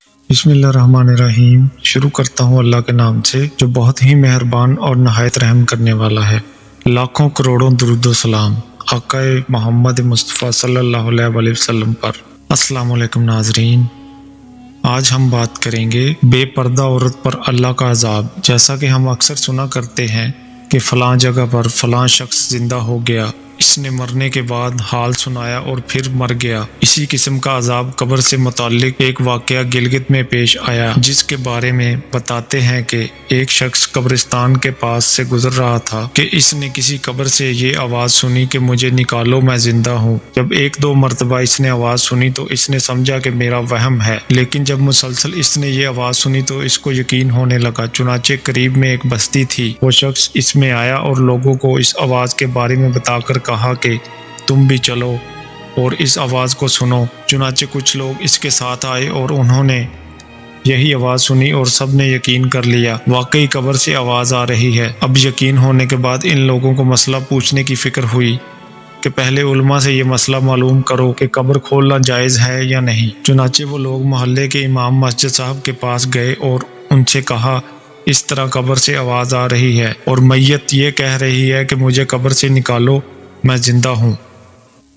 بسم اللہ الرحمن الرحیم۔ شروع کرتا ہوں اللہ کے نام سے جو بہت ہی مہربان اور نہایت رحم کرنے والا ہے۔ لاکھوں کروڑوں درود و سلام آقا محمد مصطفیٰ صلی اللہ علیہ وسلم پر۔ السلام علیکم ناظرین، آج ہم بات کریں گے بے پردہ عورت پر اللہ کا عذاب۔ جیسا کہ ہم اکثر سنا کرتے ہیں کہ فلاں جگہ پر فلاں شخص زندہ ہو گیا، اس نے مرنے کے بعد حال سنایا اور پھر مر گیا۔ اسی قسم کا عذاب قبر سے متعلق ایک واقعہ گلگت میں پیش آیا، جس کے بارے میں بتاتے ہیں کہ ایک شخص قبرستان کے پاس سے گزر رہا تھا کہ اس نے کسی قبر سے یہ آواز سنی کہ مجھے نکالو، میں زندہ ہوں۔ جب ایک دو مرتبہ اس نے آواز سنی تو اس نے سمجھا کہ میرا وہم ہے، لیکن جب مسلسل اس نے یہ آواز سنی تو اس کو یقین ہونے لگا۔ چنانچہ قریب میں ایک بستی تھی، وہ شخص اس میں آیا اور لوگوں کو اس آواز کے بارے میں بتا کر کہا کہ تم بھی چلو اور اس آواز کو سنو۔ چنانچہ کچھ لوگ اس کے ساتھ آئے اور انہوں نے یہی آواز سنی اور سب نے یقین کر لیا، واقعی قبر سے آواز آ رہی ہے۔ اب یقین ہونے کے بعد ان لوگوں کو مسئلہ پوچھنے کی فکر ہوئی کہ پہلے علماء سے یہ مسئلہ معلوم کرو کہ قبر کھولنا جائز ہے یا نہیں۔ چنانچہ وہ لوگ محلے کے امام مسجد صاحب کے پاس گئے اور ان سے کہا اس طرح قبر سے آواز آ رہی ہے اور میت یہ کہہ رہی ہے کہ مجھے قبر سے نکالو، میں زندہ ہوں۔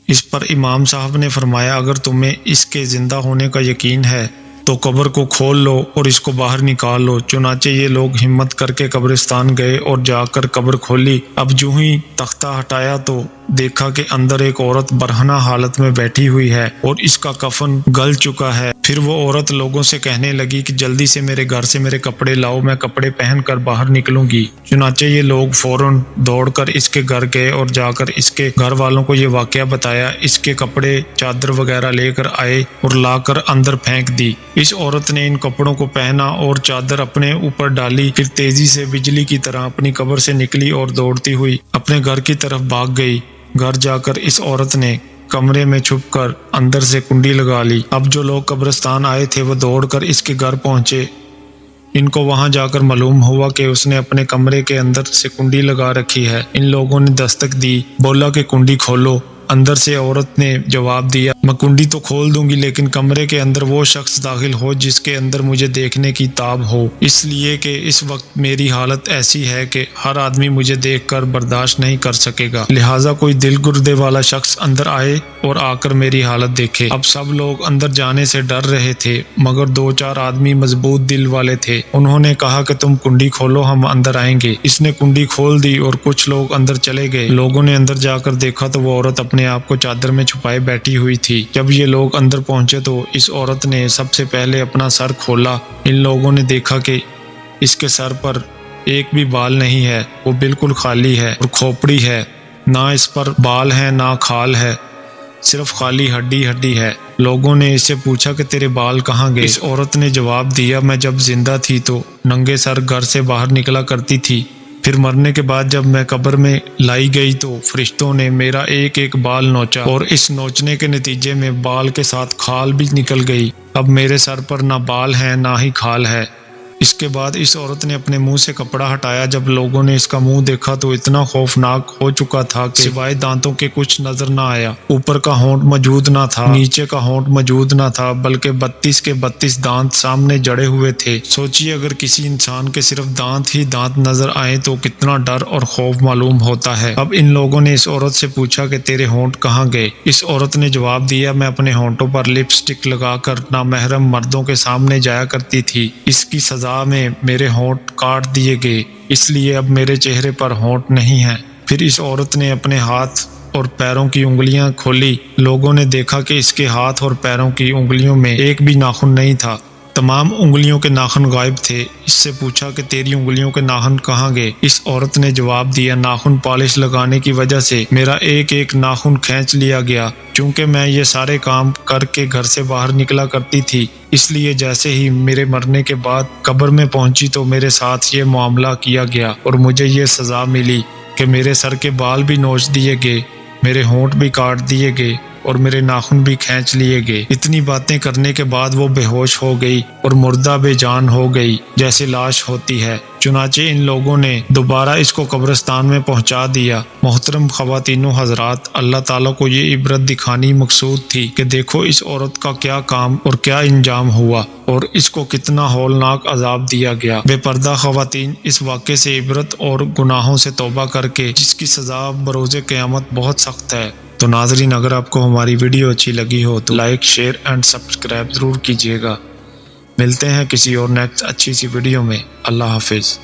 اس پر امام صاحب نے فرمایا اگر تمہیں اس کے زندہ ہونے کا یقین ہے تو قبر کو کھول لو اور اس کو باہر نکال لو۔ چنانچہ یہ لوگ ہمت کر کے قبرستان گئے اور جا کر قبر کھولی۔ اب جو ہی تختہ ہٹایا تو دیکھا کہ اندر ایک عورت برہنہ حالت میں بیٹھی ہوئی ہے اور اس کا کفن گل چکا ہے۔ پھر وہ عورت لوگوں سے کہنے لگی کہ جلدی سے میرے گھر سے میرے کپڑے لاؤ، میں کپڑے پہن کر باہر نکلوں گی۔ چنانچہ یہ لوگ فوراً دوڑ کر اس کے گھر گئے اور جا کر اس کے گھر والوں کو یہ واقعہ بتایا۔ اس کے کپڑے چادر وغیرہ لے کر آئے اور لا کر اندر پھینک دی۔ اس عورت نے ان کپڑوں کو پہنا اور چادر اپنے اوپر ڈالی، پھر تیزی سے بجلی کی طرح اپنی قبر سے نکلی اور دوڑتی ہوئی اپنے گھر کی طرف بھاگ گئی۔ گھر جا کر اس عورت نے کمرے میں چھپ کر اندر سے کنڈی لگا لی۔ اب جو لوگ قبرستان آئے تھے وہ دوڑ کر اس کے گھر پہنچے۔ ان کو وہاں جا کر معلوم ہوا کہ اس نے اپنے کمرے کے اندر سے کنڈی لگا رکھی ہے۔ ان لوگوں نے دستک دی، بولا کہ کنڈی کھولو۔ اندر سے عورت نے جواب دیا میں کنڈی تو کھول دوں گی لیکن کمرے کے اندر وہ شخص داخل ہو جس کے اندر مجھے دیکھنے کی تاب ہو، اس لیے کہ اس وقت میری حالت ایسی ہے کہ ہر آدمی مجھے دیکھ کر برداشت نہیں کر سکے گا، لہٰذا کوئی دل گردے والا شخص اندر آئے اور آ کر میری حالت دیکھے۔ اب سب لوگ اندر جانے سے ڈر رہے تھے مگر دو چار آدمی مضبوط دل والے تھے، انہوں نے کہا کہ تم کنڈی کھولو، ہم اندر آئیں گے۔ اس نے کنڈی کھول دی اور کچھ لوگ اندر چلے گئے۔ لوگوں نے اندر جا کر دیکھا تو وہ عورت اپنے آپ کو چادر میں چھپائے بیٹھی ہوئی تھی۔ جب یہ لوگ اندر پہنچے تو اس عورت نے سب سے پہلے اپنا سر کھولا۔ ان لوگوں نے دیکھا کہ اس کے سر پر ایک بھی بال نہیں ہے، وہ بالکل خالی ہے اور کھوپڑی ہے، نہ اس پر بال ہے نہ کھال ہے، صرف خالی ہڈی ہڈی ہے۔ لوگوں نے اس سے پوچھا کہ تیرے بال کہاں گئے؟ اس عورت نے جواب دیا میں جب زندہ تھی تو ننگے سر گھر سے باہر نکلا کرتی تھی، پھر مرنے کے بعد جب میں قبر میں لائی گئی تو فرشتوں نے میرا ایک ایک بال نوچا اور اس نوچنے کے نتیجے میں بال کے ساتھ کھال بھی نکل گئی۔ اب میرے سر پر نہ بال ہے نہ ہی کھال ہے۔ اس کے بعد اس عورت نے اپنے منہ سے کپڑا ہٹایا۔ جب لوگوں نے اس کا منہ دیکھا تو اتنا خوفناک ہو چکا تھا کہ سوائے دانتوں کے کچھ نظر نہ آیا۔ اوپر کا ہونٹ موجود نہ تھا، نیچے کا ہونٹ موجود نہ تھا، بلکہ 32 کے 32 دانت سامنے جڑے ہوئے تھے۔ سوچیے اگر کسی انسان کے صرف دانت ہی دانت نظر آئے تو کتنا ڈر اور خوف معلوم ہوتا ہے۔ اب ان لوگوں نے اس عورت سے پوچھا کہ تیرے ہونٹ کہاں گئے؟ اس عورت نے جواب دیا میں اپنے ہونٹوں پر لپسٹک لگا کر نامحرم مردوں کے سامنے جایا کرتی تھی، اس کی سزا میں میرے ہونٹ کاٹ دیے گئے، اس لیے اب میرے چہرے پر ہونٹ نہیں ہیں۔ پھر اس عورت نے اپنے ہاتھ اور پیروں کی انگلیاں کھولی۔ لوگوں نے دیکھا کہ اس کے ہاتھ اور پیروں کی انگلیوں میں ایک بھی ناخن نہیں تھا، تمام انگلیوں کے ناخن غائب تھے۔ اس سے پوچھا کہ تیری انگلیوں کے ناخن کہاں گئے؟ اس عورت نے جواب دیا ناخن پالش لگانے کی وجہ سے میرا ایک ایک ناخن کھینچ لیا گیا، چونکہ میں یہ سارے کام کر کے گھر سے باہر نکلا کرتی تھی، اس لیے جیسے ہی میرے مرنے کے بعد قبر میں پہنچی تو میرے ساتھ یہ معاملہ کیا گیا اور مجھے یہ سزا ملی کہ میرے سر کے بال بھی نوچ دیے گئے، میرے ہونٹ بھی کاٹ دیے گئے اور میرے ناخن بھی کھینچ لیے گئے۔ اتنی باتیں کرنے کے بعد وہ بے ہوش ہو گئی اور مردہ بے جان ہو گئی جیسے لاش ہوتی ہے۔ چنانچہ ان لوگوں نے دوبارہ اس کو قبرستان میں پہنچا دیا۔ محترم خواتین و حضرات، اللہ تعالیٰ کو یہ عبرت دکھانی مقصود تھی کہ دیکھو اس عورت کا کیا کام اور کیا انجام ہوا اور اس کو کتنا ہولناک عذاب دیا گیا۔ بے پردہ خواتین، اس واقعے سے عبرت اور گناہوں سے توبہ کر کے جس کی سزا بروز قیامت بہت سخت ہے۔ تو ناظرین، اگر آپ کو ہماری ویڈیو اچھی لگی ہو تو لائک، شیئر اینڈ سبسکرائب ضرور کیجیے گا۔ ملتے ہیں کسی اور نیکسٹ اچھی سی ویڈیو میں۔ اللہ حافظ۔